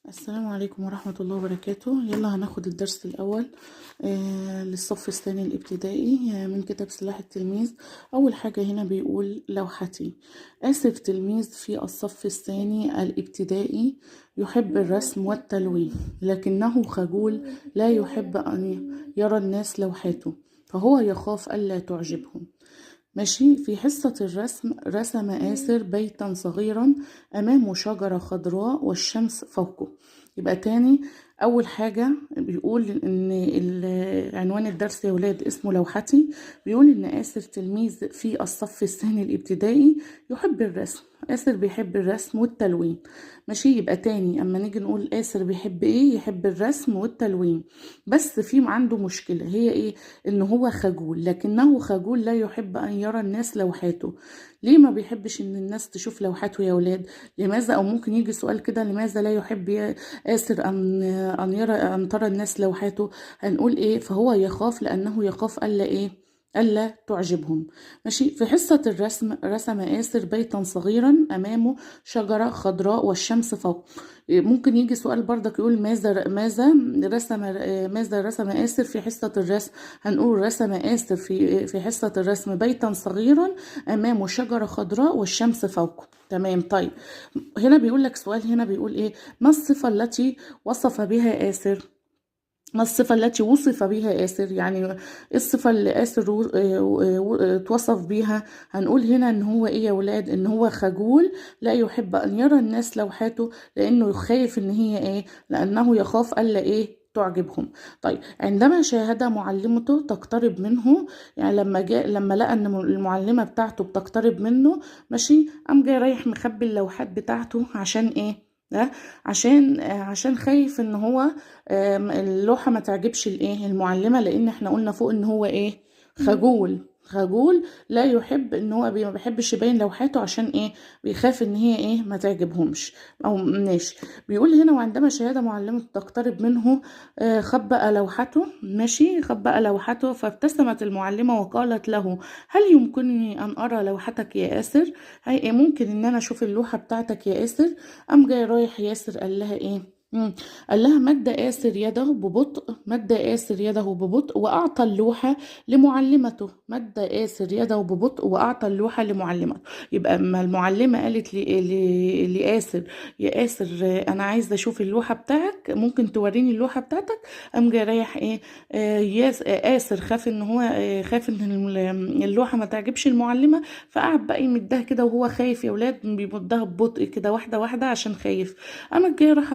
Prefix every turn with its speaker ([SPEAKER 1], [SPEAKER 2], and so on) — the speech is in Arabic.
[SPEAKER 1] السلام عليكم ورحمة الله وبركاته. يلا هناخد الدرس الأول للصف الثاني الابتدائي من كتاب سلاح التلميذ. أول حاجة هنا بيقول لوحتي. آسف تلميذ في الصف الثاني الابتدائي يحب الرسم والتلوين، لكنه خجول لا يحب أن يرى الناس لوحاته، فهو يخاف ألا تعجبهم. ماشي. في حصة الرسم رسم آسر بيتا صغيرا أمامه شجرة خضراء والشمس فوقه. يبقى تاني، أول حاجة بيقول إن عنوان الدرس يا ولاد اسمه لوحتي. بيقول إن آسر تلميذ في الصف الثاني الابتدائي يحب الرسم. آسر بيحب الرسم والتلوين. ماشي. يبقى تاني أما نيجي نقول آسر بيحب إيه؟ يحب الرسم والتلوين، بس في عنده مشكلة هي إيه؟ إن هو خجول، لكنه خجول لا يحب أن يرى الناس لوحاته. ليه ما بيحبش إن الناس تشوف لوحاته يا ولاد؟ لماذا؟ أو ممكن يجي سؤال كده، لماذا لا يحب آسر أن ترى الناس لوحاته؟ هنقول إيه؟ فهو يخاف، لأنه يخاف ألا إيه؟ ألا تعجبهم. ماشي. في حصة الرسم رسم آسر بيتا صغيرا أمامه شجرة خضراء والشمس فوق. ممكن يجي سؤال برضك يقول ماذا رسم آسر في حصة الرسم؟ هنقول رسم آسر في حصة الرسم بيتا صغيرا أمامه شجرة خضراء والشمس فوقه. تمام. طيب، هنا بيقول لك سؤال، هنا بيقول إيه؟ ما الصفة التي وصف بها آسر؟ ما الصفة التي وصف بها آسر؟ يعني ايه الصفة اللي آسر اتوصف بيها؟ هنقول هنا ان هو ايه يا ولاد؟ ان هو خجول لا يحب ان يرى الناس لوحاته، لانه خايف ان هي ايه؟ لانه يخاف الا ايه؟ تعجبهم. طيب، عندما شاهد معلمته تقترب منه، يعني لما لقى ان المعلمة بتاعته بتقترب منه، ماشي، قام جاي رايح مخبي اللوحات بتاعته. عشان ايه ده؟ عشان خايف ان هو اللوحة ما تعجبش الايه؟ المعلمة، لان احنا قلنا فوق ان هو ايه؟ خجول لا يحب ان هو ما بيحبش يبين لوحاته. عشان ايه؟ بيخاف ان هي ايه؟ ما تعجبهمش. او ماشي. بيقول هنا وعندما شاهد معلمه تقترب منه خبأ لوحته. ماشي. خبأ لوحته، فابتسمت المعلمة وقالت له: هل يمكنني ان ارى لوحتك يا آسر؟ هي ممكن ان انا اشوف اللوحة بتاعتك يا آسر؟ قام جاي رايح ياسر قال لها ايه؟ قال لها: مد آسر يده ببطء وأعطى اللوحة لمعلمته. مد آسر يده ببطء وأعطى اللوحة لمعلمته. يبقى اما المعلمة قالت لآسر: يا آسر، أنا عايزة أشوف اللوحة بتاعك، ممكن توريني اللوحة بتاعتك؟ قام جاي رايح إيه؟ آسر خاف إن هو خاف إن اللوحة ما تعجبش المعلمة، فقعد بقى يمدها كده وهو خايف يا ولاد، بيمدها ببطء كده واحدة واحدة عشان خايف. قامت جاية راح